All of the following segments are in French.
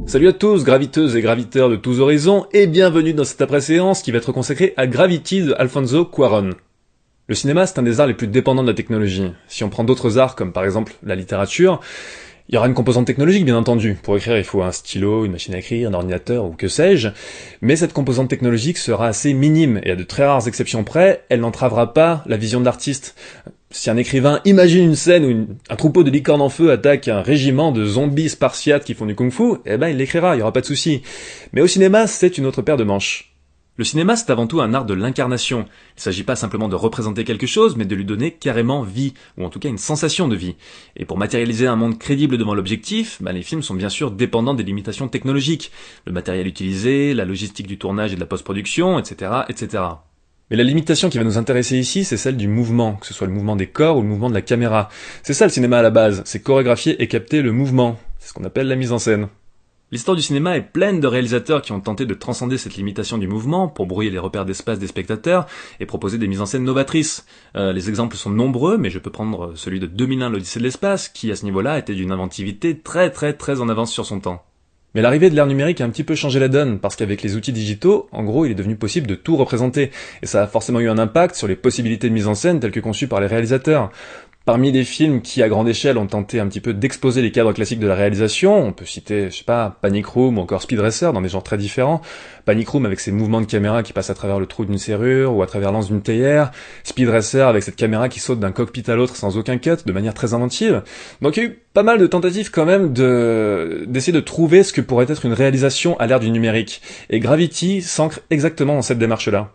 Salut à tous, graviteuses et graviteurs de tous horizons, et bienvenue dans cette après-séance qui va être consacrée à Gravity de Alfonso Cuarón. Le cinéma, c'est un des arts les plus dépendants de la technologie. Si on prend d'autres arts, comme par exemple la littérature, il y aura une composante technologique, bien entendu. Pour écrire, il faut un stylo, une machine à écrire, un ordinateur, ou que sais-je. Mais cette composante technologique sera assez minime, et à de très rares exceptions près, elle n'entravera pas la vision de l'artiste. Si un écrivain imagine une scène où un troupeau de licornes en feu attaque un régiment de zombies spartiates qui font du kung-fu, eh ben il l'écrira, il y aura pas de souci. Mais au cinéma, c'est une autre paire de manches. Le cinéma, c'est avant tout un art de l'incarnation. Il s'agit pas simplement de représenter quelque chose, mais de lui donner carrément vie, ou en tout cas une sensation de vie. Et pour matérialiser un monde crédible devant l'objectif, les films sont bien sûr dépendants des limitations technologiques. Le matériel utilisé, la logistique du tournage et de la post-production, etc., etc. Mais la limitation qui va nous intéresser ici, c'est celle du mouvement, que ce soit le mouvement des corps ou le mouvement de la caméra. C'est ça le cinéma à la base, c'est chorégraphier et capter le mouvement. C'est ce qu'on appelle la mise en scène. L'histoire du cinéma est pleine de réalisateurs qui ont tenté de transcender cette limitation du mouvement pour brouiller les repères d'espace des spectateurs et proposer des mises en scène novatrices. Les exemples sont nombreux, mais je peux prendre celui de 2001 l'Odyssée de l'espace, qui à ce niveau-là était d'une inventivité très en avance sur son temps. Mais l'arrivée de l'ère numérique a un petit peu changé la donne, parce qu'avec les outils digitaux, en gros, il est devenu possible de tout représenter, et ça a forcément eu un impact sur les possibilités de mise en scène telles que conçues par les réalisateurs. Parmi les films qui, à grande échelle, ont tenté un petit peu d'exposer les cadres classiques de la réalisation, on peut citer, Panic Room ou encore Speed Racer dans des genres très différents. Panic Room avec ses mouvements de caméra qui passent à travers le trou d'une serrure ou à travers l'anse d'une théière. Speed Racer avec cette caméra qui saute d'un cockpit à l'autre sans aucun cut, de manière très inventive. Donc il y a eu pas mal de tentatives quand même d'essayer de trouver ce que pourrait être une réalisation à l'ère du numérique. Et Gravity s'ancre exactement dans cette démarche-là.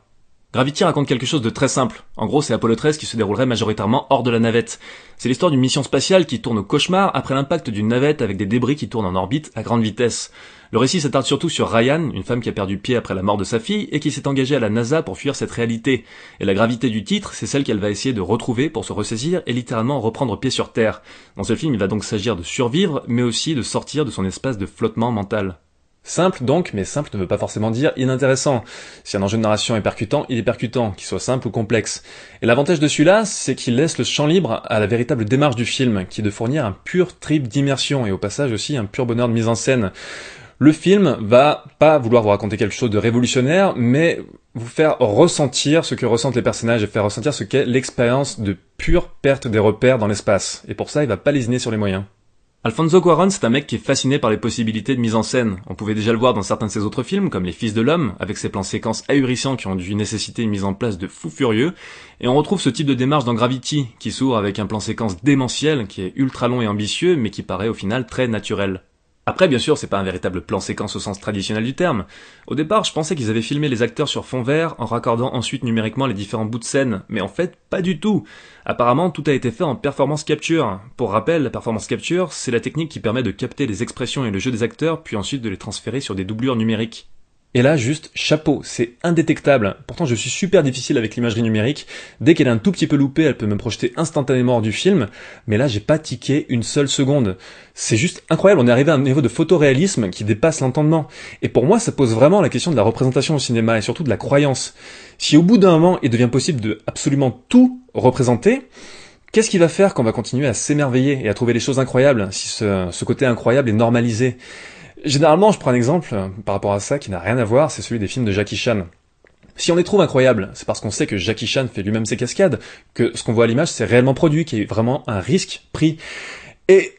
Gravity raconte quelque chose de très simple. En gros, c'est Apollo 13 qui se déroulerait majoritairement hors de la navette. C'est l'histoire d'une mission spatiale qui tourne au cauchemar après l'impact d'une navette avec des débris qui tournent en orbite à grande vitesse. Le récit s'attarde surtout sur Ryan, une femme qui a perdu pied après la mort de sa fille et qui s'est engagée à la NASA pour fuir cette réalité. Et la gravité du titre, c'est celle qu'elle va essayer de retrouver pour se ressaisir et littéralement reprendre pied sur Terre. Dans ce film, il va donc s'agir de survivre, mais aussi de sortir de son espace de flottement mental. Simple donc, mais simple ne veut pas forcément dire inintéressant. Si un enjeu de narration est percutant, il est percutant, qu'il soit simple ou complexe. Et l'avantage de celui-là, c'est qu'il laisse le champ libre à la véritable démarche du film, qui est de fournir un pur trip d'immersion, et au passage aussi un pur bonheur de mise en scène. Le film va pas vouloir vous raconter quelque chose de révolutionnaire, mais vous faire ressentir ce que ressentent les personnages et faire ressentir ce qu'est l'expérience de pure perte des repères dans l'espace. Et pour ça, il va pas lésiner sur les moyens. Alfonso Cuarón, c'est un mec qui est fasciné par les possibilités de mise en scène. On pouvait déjà le voir dans certains de ses autres films, comme Les Fils de l'Homme, avec ses plans séquences ahurissants qui ont dû nécessiter une mise en place de fou furieux. Et on retrouve ce type de démarche dans Gravity, qui s'ouvre avec un plan séquence démentiel, qui est ultra long et ambitieux, mais qui paraît au final très naturel. Après, bien sûr, c'est pas un véritable plan séquence au sens traditionnel du terme. Au départ, je pensais qu'ils avaient filmé les acteurs sur fond vert, en raccordant ensuite numériquement les différents bouts de scène, mais en fait, pas du tout. Apparemment, tout a été fait en performance capture. Pour rappel, la performance capture, c'est la technique qui permet de capter les expressions et le jeu des acteurs, puis ensuite de les transférer sur des doublures numériques. Et là, juste, chapeau, c'est indétectable. Pourtant, je suis super difficile avec l'imagerie numérique. Dès qu'elle est un tout petit peu loupée, elle peut me projeter instantanément hors du film. Mais là, j'ai pas tiqué une seule seconde. C'est juste incroyable, on est arrivé à un niveau de photoréalisme qui dépasse l'entendement. Et pour moi, ça pose vraiment la question de la représentation au cinéma et surtout de la croyance. Si au bout d'un moment, il devient possible de absolument tout représenter, qu'est-ce qui va faire qu'on va continuer à s'émerveiller et à trouver les choses incroyables si ce côté incroyable est normalisé ? Généralement, je prends un exemple par rapport à ça qui n'a rien à voir, c'est celui des films de Jackie Chan. Si on les trouve incroyables, c'est parce qu'on sait que Jackie Chan fait lui-même ses cascades, que ce qu'on voit à l'image, c'est réellement produit, qu'il y a vraiment un risque pris. Et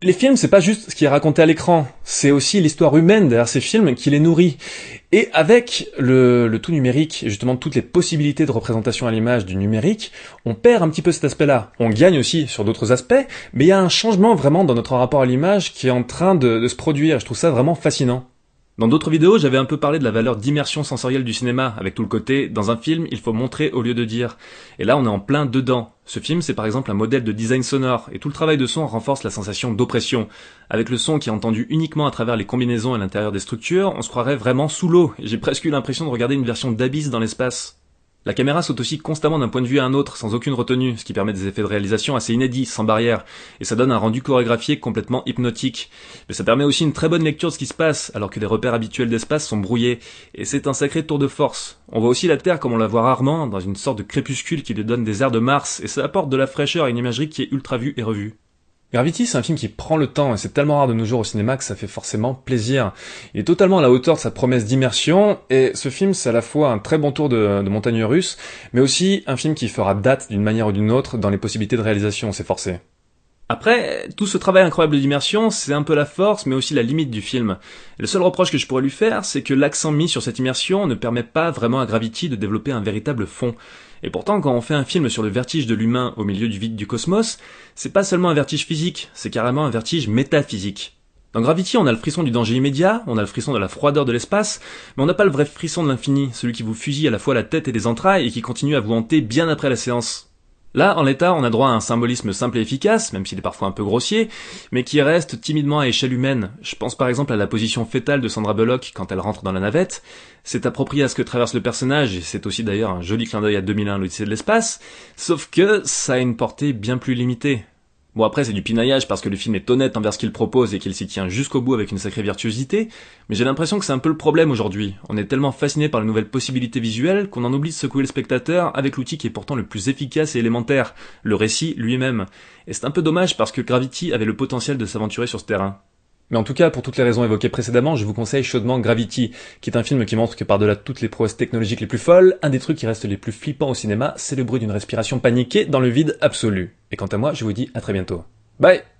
les films, c'est pas juste ce qui est raconté à l'écran, c'est aussi l'histoire humaine derrière ces films qui les nourrit. Et avec le tout numérique, et justement toutes les possibilités de représentation à l'image du numérique, on perd un petit peu cet aspect-là. On gagne aussi sur d'autres aspects, mais il y a un changement vraiment dans notre rapport à l'image qui est en train de se produire. Je trouve ça vraiment fascinant. Dans d'autres vidéos, j'avais un peu parlé de la valeur d'immersion sensorielle du cinéma, avec tout le côté, dans un film, il faut montrer au lieu de dire. Et là, on est en plein dedans. Ce film, c'est par exemple un modèle de design sonore, et tout le travail de son renforce la sensation d'oppression. Avec le son qui est entendu uniquement à travers les combinaisons à l'intérieur des structures, on se croirait vraiment sous l'eau, et j'ai presque eu l'impression de regarder une version d'Abyss dans l'espace. La caméra saute aussi constamment d'un point de vue à un autre, sans aucune retenue, ce qui permet des effets de réalisation assez inédits, sans barrière, et ça donne un rendu chorégraphié complètement hypnotique. Mais ça permet aussi une très bonne lecture de ce qui se passe, alors que les repères habituels d'espace sont brouillés, et c'est un sacré tour de force. On voit aussi la Terre comme on la voit rarement, dans une sorte de crépuscule qui lui donne des airs de Mars, et ça apporte de la fraîcheur à une imagerie qui est ultra vue et revue. Gravity, c'est un film qui prend le temps, et c'est tellement rare de nos jours au cinéma que ça fait forcément plaisir. Il est totalement à la hauteur de sa promesse d'immersion, et ce film, c'est à la fois un très bon tour de montagne russe, mais aussi un film qui fera date d'une manière ou d'une autre dans les possibilités de réalisation, c'est forcé. Après, tout ce travail incroyable d'immersion, c'est un peu la force, mais aussi la limite du film. Et le seul reproche que je pourrais lui faire, c'est que l'accent mis sur cette immersion ne permet pas vraiment à Gravity de développer un véritable fond. Et pourtant, quand on fait un film sur le vertige de l'humain au milieu du vide du cosmos, c'est pas seulement un vertige physique, c'est carrément un vertige métaphysique. Dans Gravity, on a le frisson du danger immédiat, on a le frisson de la froideur de l'espace, mais on n'a pas le vrai frisson de l'infini, celui qui vous fusille à la fois la tête et les entrailles et qui continue à vous hanter bien après la séance. Là, en l'état, on a droit à un symbolisme simple et efficace, même s'il est parfois un peu grossier, mais qui reste timidement à échelle humaine. Je pense par exemple à la position fétale de Sandra Bullock quand elle rentre dans la navette. C'est approprié à ce que traverse le personnage, et c'est aussi d'ailleurs un joli clin d'œil à 2001, l'Odyssée de l'espace, sauf que ça a une portée bien plus limitée. Bon, après, c'est du pinaillage parce que le film est honnête envers ce qu'il propose et qu'il s'y tient jusqu'au bout avec une sacrée virtuosité, mais j'ai l'impression que c'est un peu le problème aujourd'hui. On est tellement fasciné par les nouvelles possibilités visuelles qu'on en oublie de secouer le spectateur avec l'outil qui est pourtant le plus efficace et élémentaire, le récit lui-même. Et c'est un peu dommage parce que Gravity avait le potentiel de s'aventurer sur ce terrain. Mais en tout cas, pour toutes les raisons évoquées précédemment, je vous conseille chaudement Gravity, qui est un film qui montre que par-delà toutes les prouesses technologiques les plus folles, un des trucs qui reste les plus flippants au cinéma, c'est le bruit d'une respiration paniquée dans le vide absolu. Et quant à moi, je vous dis à très bientôt. Bye!